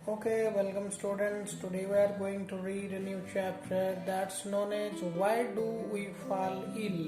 Okay, welcome students. Today we are going to read a new chapter that's known as Why Do We Fall Ill?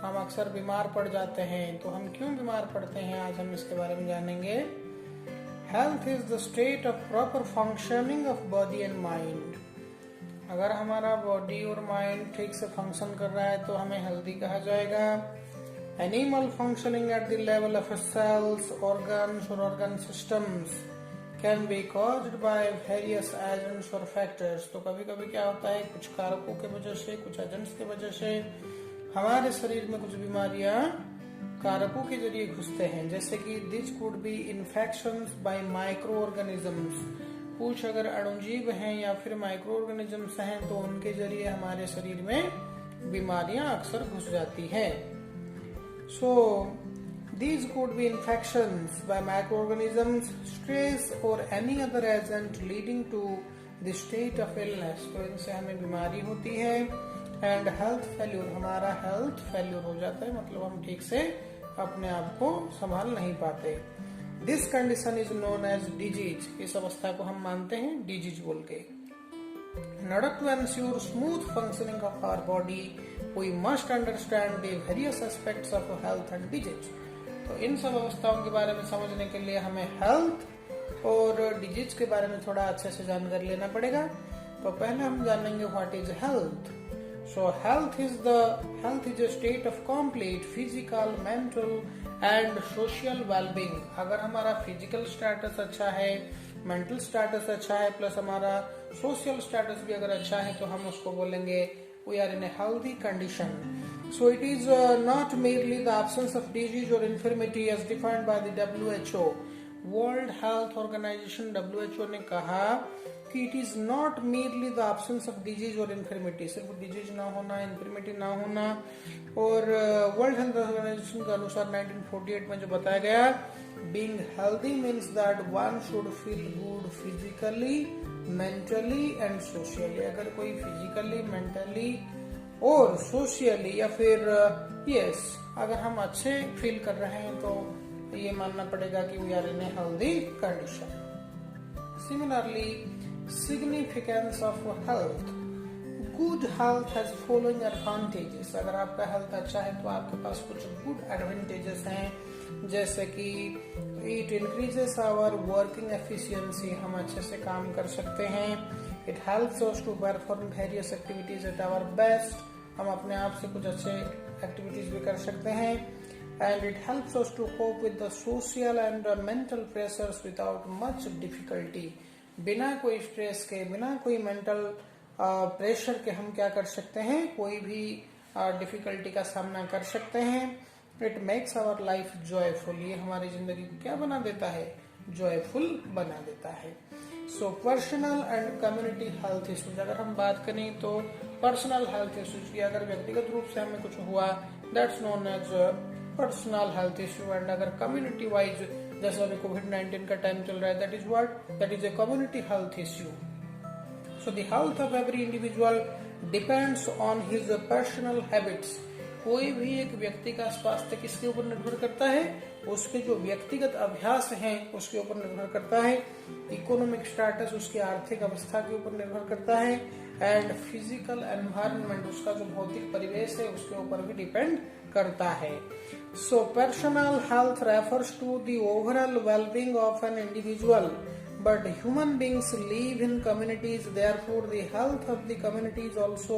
हम अक्सर बीमार पड़ जाते हैं, तो हम क्यों बीमार पड़ते हैं आज हम इसके बारे में जानेंगे। Health is the state of proper functioning of body and mind. अगर हमारा बॉडी और माइंड ठीक से फंक्शन कर रहा है तो हमें हेल्दी कहा जाएगा। Animal functioning at the level of cells, organs or organ systems can be caused by various agents or factors। तो कभी कभी क्या होता है, कुछ कारकों के वजह से, कुछ एजेंट्स के वजह से हमारे शरीर में कुछ बीमारियां कारकों के जरिए घुसते हैं, जैसे कि this could be infections bye micro organisms. कुछ अगर अणुजीव हैं या फिर माइक्रो ऑर्गेनिजम्स हैं तो उनके जरिए हमारे शरीर में बीमारियां अक्सर घुस जाती हैं। So these could be infections by microorganisms, stress or any other agent leading to the state of illness। तो इनसे हमें बीमारी होती है। एंड हेल्थ फेल्यूर, हमारा हेल्थ फेल्यूर हो जाता है, मतलब हम ठीक से अपने आप को संभाल नहीं पाते। This condition is known as disease. इस अवस्था को हम मानते हैं डिजीज बोल के। In order to ensure smooth functioning of our body, we must understand the various aspects of health and disease। तो इन सब अवस्थाओं के बारे में समझने के लिए हमें हेल्थ और डिजीज के बारे में थोड़ा अच्छे से जानकारी लेना पड़ेगा। तो पहले हम जानेंगे what is health. So health is a state of complete physical, mental and social wellbeing. अगर हमारा फिजिकल स्टेटस अच्छा है, मेंटल स्टेटस अच्छा है, प्लस हमारा सोशल स्टेटस भी अगर अच्छा है तो हम उसको बोलेंगे we are in a healthy condition. So it is not merely the absence of disease or infirmity as defined by the WHO। World Health Organization WHO ने कहा कि it is not merely the absence of disease or infirmity, सिर्फ disease ना होना, infirmity ना होना। और World Health Organization के अनुसार 1948 में जो बताया गया, being healthy means that one should feel good physically, mentally and socially। अगर कोई physically, mentally और सोशियली या फिर अगर हम अच्छे फील कर रहे हैं तो ये मानना पड़ेगा कि we are in a healthy condition. Similarly, significance of health. Good health has following advantages. अगर आपका हेल्थ अच्छा है तो आपके पास कुछ गुड एडवांटेजेस हैं, जैसे कि it increases our working efficiency. हम अच्छे से काम कर सकते हैं। It helps us to perform various activities at our best. हम अपने आप से कुछ अच्छे एक्टिविटीज भी कर सकते हैं। And it helps us to cope with the social and mental pressures without much difficulty. बिना कोई स्ट्रेस के, बिना कोई मेंटल प्रेशर के हम क्या कर सकते हैं, कोई भी डिफिकल्टी का सामना कर सकते हैं। It makes our life joyful. ये हमारी जिंदगी को क्या बना देता है, जॉयफुल बना देता है। So personal and community health issues. अगर हम बात करें तो पर्सनल हेल्थ इश्यूज की, अगर व्यक्तिगत रूप से हमें कुछ हुआ, that's known as personal health issue. And अगर कम्युनिटी वाइज, जैसे अभी कोविड-19 का टाइम चल रहा है, that is what, that is a community health issue. So the health of every individual depends on his personal habits. कोई भी एक व्यक्ति का स्वास्थ्य किसके ऊपर निर्भर करता है, उसके जो व्यक्तिगत अभ्यास हैं उसके ऊपर निर्भर करता है। इकोनॉमिक स्टेटस, उसकी आर्थिक अवस्था के ऊपर निर्भर करता है। एंड फिजिकल एनवायरनमेंट, उसका जो भौतिक परिवेश है उसके ऊपर भी डिपेंड करता है। So personal health refers to the overall wellbeing of an individual, but human beings live in communities, therefore the health of the community is also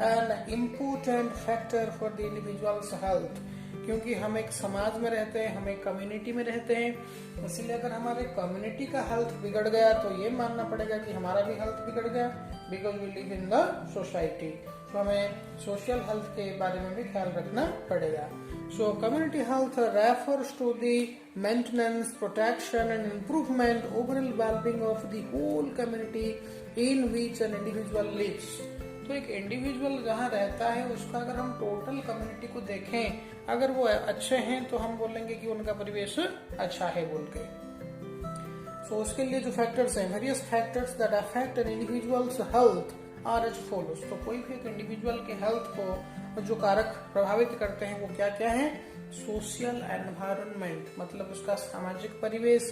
an important factor for the individual's health। क्योंकि हम एक समाज में रहते हैं, हम एक community में रहते हैं, इसलिए अगर हमारे कम्युनिटी का हेल्थ बिगड़ गया तो ये मानना पड़ेगा कि हमारा भी हेल्थ बिगड़ गया, because we live in the society. तो हमें सोशल हेल्थ के बारे में भी ख्याल रखना पड़ेगा। So community health refers to the maintenance, protection and improvement overall well-being of the whole community in which an individual lives। तो एक इंडिविजुअल जहाँ रहता है उसका अगर हम टोटल कम्युनिटी को देखें, अगर वो अच्छे हैं तो हम बोलेंगे कि उनका परिवेश अच्छा है बोल के। So उसके लिए जो फैक्टर्स हैं, various factors that affect an individual's health are as follows। तो कोई भी एक इंडिविजुअल के हेल्थ को जो कारक प्रभावित करते हैं वो क्या क्या है, सोशल एनवायरनमेंट, मतलब उसका सामाजिक परिवेश,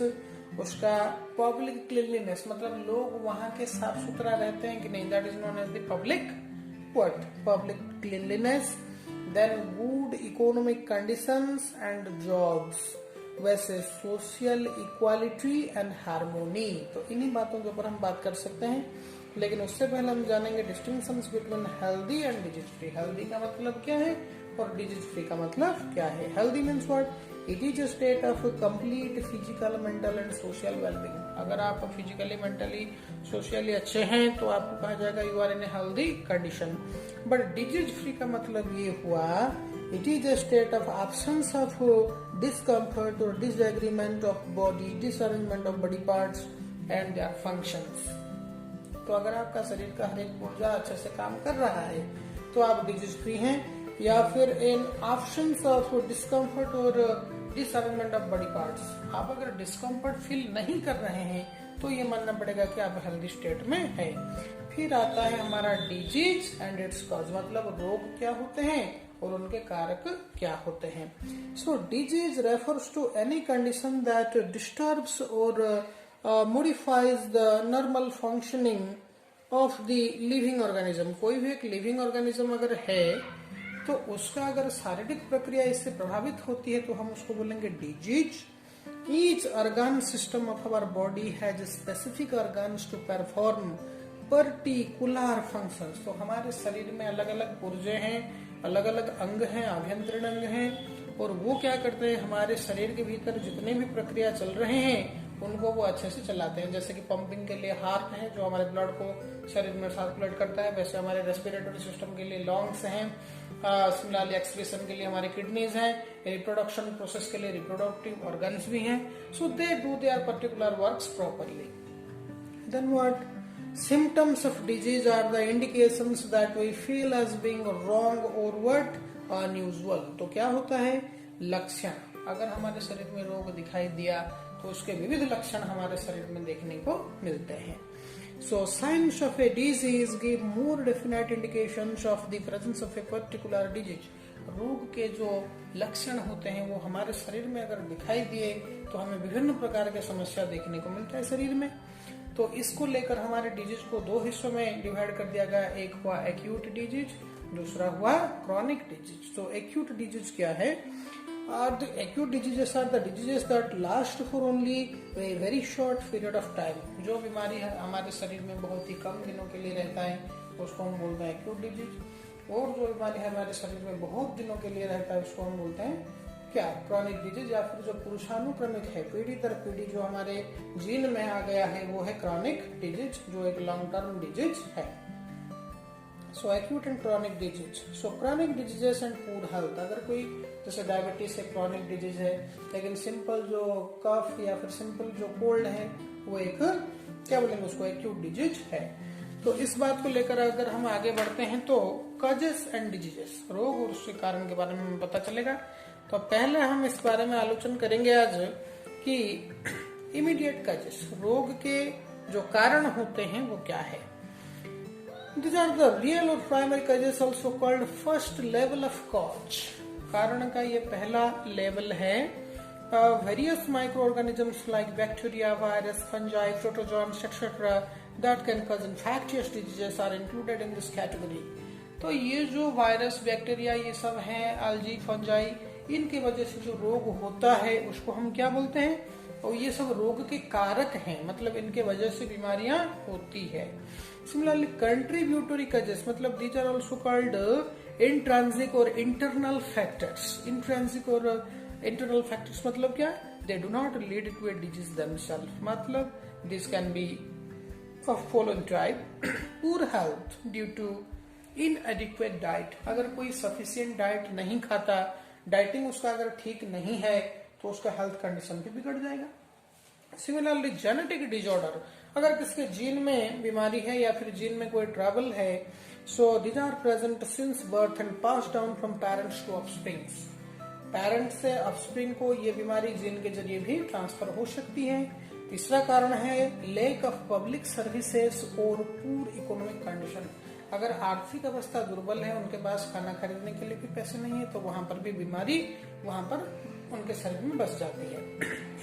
उसका पब्लिक क्लीनलीनेस, मतलब लोग वहां के साफ सुथरा रहते हैं कि नहीं, that is known as the public what, public cleanliness. Then good economic conditions and jobs, वैसे सोशल इक्वालिटी एंड हार्मोनी। तो इन्हीं बातों के ऊपर हम बात कर सकते हैं, लेकिन उससे पहले हम जानेंगे distinctions between healthy and disease free. Healthy का मतलब क्या है और डिजीज फ्री का मतलब क्या है। Healthy means what, it is a state of complete physical, mental and social wellbeing. अगर आप फिजिकली, मेंटली, सोशली अच्छे हैं तो आपको कहा जाएगा you are in a healthy condition. But disease free का मतलब ये हुआ, it is a state of absence of discomfort और disagreement of body, disarrangement of body parts and their functions. तो अगर आपका शरीर का हर एक पुर्जा अच्छे से काम कर रहा है तो आप डिजीज फ्री हैं, या फिर इन एब्सेंस ऑफ डिस्कम्फर्ट और डिसअरेंजमेंट ऑफ बॉडी पार्ट्स। आप अगर डिस्कम्फर्ट फील नहीं कर रहे हैं तो ये मानना पड़ेगा कि आप हेल्दी स्टेट में हैं। फिर आता है हमारा डिजीज एंड इट्स कॉज, मतलब रोग क्या होते हैं और उनके कारक क्या होते हैं। So disease refers to any condition that disturbs और modifies the normal functioning of the living organism। कोई भी एक लिविंग ऑर्गेनिज्म अगर है तो उसका अगर शारीरिक प्रक्रिया इससे प्रभावित होती है तो हम उसको बोलेंगे disease. Each organ system of our body has specific organs to perform particular functions। तो हमारे शरीर में अलग अलग पुर्जे हैं, अलग अलग अंग हैं, आभ्यंतरीण अंग हैं, और वो क्या करते हैं, हमारे शरीर के भीतर जितने भी प्रक्रिया चल रहे हैं उनको वो अच्छे से चलाते हैं। जैसे कि पंपिंग के लिए हार्ट है जो हमारे ब्लड को शरीर में सर्कुलेट करता है, वैसे हमारे रेस्पिरेटरी सिस्टम के लिए लंग्स हैं, सिमिलरली एक्सक्रीशन के लिए हमारे किडनीज हैं, रिप्रोडक्शन प्रोसेस के लिए रिप्रोडक्टिव ऑर्गन्स भी हैं। So they do their particular works properly. Then what, symptoms of disease are the indications that we feel as being wrong or what unusual। तो क्या होता है, लक्षण। अगर हमारे शरीर में रोग दिखाई दिया तो उसके विविध लक्षण हमारे शरीर में देखने को मिलते हैं। So signs of a disease give more definite indications of the presence of a particular disease। रोग के जो लक्षण होते हैं वो हमारे शरीर में अगर दिखाई दिए तो हमें विभिन्न प्रकार के समस्या देखने को मिलता है शरीर में। तो इसको लेकर हमारे डिजीज को दो हिस्सों में डिवाइड कर दिया गया, एक हुआ एक्यूट डिजीज, दूसरा हुआ क्रॉनिक डिजीज। तो एक्यूट डिजीज क्या है, the acute diseases are the diseases that last for only a very short period of time। जो बीमारी है हमारे शरीर में बहुत ही कम दिनों के लिए रहता है उसको हम बोलते हैं एक्यूट डिजीज, और जो बीमारी है हमारे शरीर में बहुत दिनों के लिए रहता है उसको हम बोलते हैं क्या, क्रॉनिक डिजीज। या फिर जो पुरुषानुक्रमिक है, पीढ़ी दर पीढ़ी जो हमारे जीन में आ गया है वो है क्रॉनिक डिजीज, जो एक लॉन्ग टर्म डिजीज है। So acute and chronic disease. So chronic diseases and poor health, अगर कोई जैसे डायबिटीज एक क्रॉनिक डिजीज है, लेकिन सिंपल जो कफ या फिर सिंपल जो कोल्ड है वो एक क्या बोलेंगे उसको, एक्यूट डिजीज है। तो इस बात को लेकर अगर हम आगे बढ़ते हैं तो कॉजेस एंड डिजीजेस, रोग और उसके कारण के बारे में पता चलेगा। तो पहले हम इस बारे में आलोचना करेंगे आज कि इमीडिएट कॉजेस, रोग के जो कारण होते हैं वो क्या है। These are the real or primary causes, also called first level of cause। कारण का ये पहला लेवल है। Various microorganisms like bacteria, virus, fungi, protozoans, etc. that can cause infectious diseases are included in this category। तो ये जो virus, bacteria, ये सब हैं, algae, fungi, इनकी वजह से जो रोग होता है उसको हम क्या बोलते हैं, और ये सब रोग के कारक हैं, मतलब इनके वजह से बीमारियां होती है। Similarly, contributory causes, मतलब these are also called intrinsic और internal factors। Intrinsic और internal factors मतलब क्या, they do not lead to a disease themselves। मतलब this can be of following type। poor health due to inadequate diet, अगर कोई sufficient diet नहीं खाता, dieting उसका अगर ठीक नहीं है तो उसका हेल्थ कंडीशन भी बिगड़ जाएगा। सिमिलरली जेनेटिक डिसऑर्डर, अगर किसके जीन में बीमारी है या फिर जीन में कोई ट्रबल है, so these are present since birth and pass down from parents to offsprings. Parents से ऑफस्प्रिंग को ये बीमारी जीन के जरिए भी ट्रांसफर हो सकती है। तीसरा कारण है लैक ऑफ पब्लिक सर्विसेज और पूर इकोनॉमिक कंडीशन, अगर आर्थिक अवस्था दुर्बल है, उनके पास खाना खरीदने के लिए भी पैसे नहीं है, तो वहां पर भी बीमारी वहां पर उनके शरीर में बस जाती है।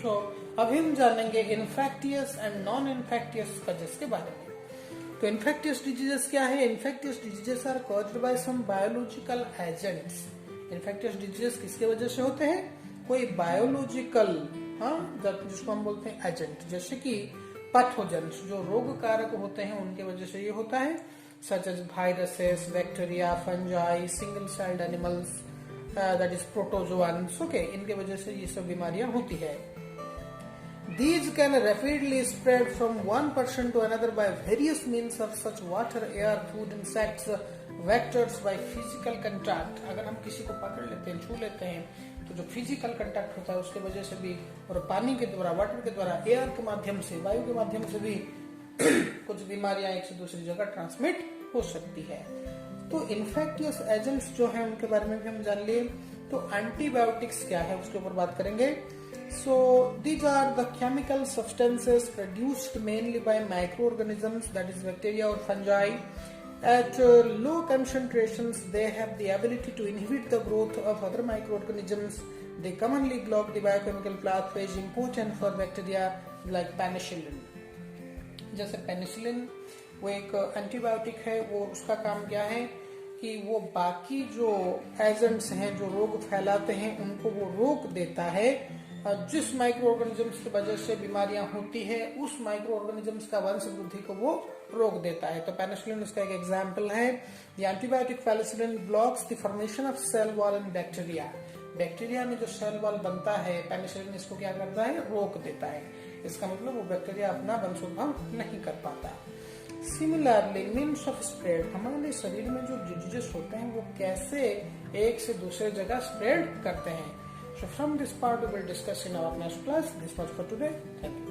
सो अभी हम जानेंगे infectious and non infectious causes के बारे में। तो इन्फेक्टियस डिजीजेस क्या है? Infectious diseases are caused by some biological agents. Infectious diseases किसके वजह से होते हैं? कोई बायोलॉजिकल, जिसको हम बोलते हैं एजेंट, जैसे कि पैथोजेंस जो रोग कारक होते हैं उनके वजह से ये होता है, such as viruses, bacteria, fungi, single celled animals, that is protozoans. Okay, इनके वजह से ये सब बीमारियां होती है। These can rapidly spread from one person to another by various means of such water, air, food, insects, vectors by physical contact। अगर हम किसी को पकड़ लेते हैं, छू लेते हैं, तो जो फिजिकल कंटैक्ट होता है उसके वजह से भी, और पानी के द्वारा, वाटर के द्वारा, एयर के माध्यम से, वायु के माध्यम से भी कुछ बीमारियां एक से दूसरी जगह ट्रांसमिट हो सकती है। तो इन्फेक्टियस एजेंट्स जो हैं उनके बारे में भी हम जान लिए। तो एंटीबायोटिक्स क्या है उसके ऊपर बात करेंगे। So these are the chemical substances produced mainly by microorganisms, that is bacteria or fungi. At low concentrations, they have the ability to inhibit the growth of other microorganisms. They commonly block the biochemical pathways important for bacteria like penicillin. जैसे penicillin वो एक antibiotic है, वो उसका काम क्या है कि वो बाकी जो एजेंट्स हैं जो रोग फैलाते हैं उनको वो रोक देता है। जिस माइक्रो ऑर्गेनिजम्स की वजह से बीमारियां होती है उस माइक्रो ऑर्गेनिजम्स का वंश वृद्धि को वो रोक देता है। तो पेनिसिलिन उसका एक एग्जाम्पल है। The antibiotic penicillin blocks the formation of cell wall in bacteria. Bacteria में जो सेल वॉल बनता है, पेनिसिलिन इसको क्या करता है? रोक देता है। इसका मतलब वो बैक्टीरिया अपना वंशोद्भव नहीं कर पाता। सिमिलरली मीन्स ऑफ स्प्रेड, हमारे शरीर में जो डिजीजेस होते हैं वो कैसे एक से दूसरे जगह स्प्रेड करते हैं। So from this part we will discuss in our next class. This much for today. Thank you.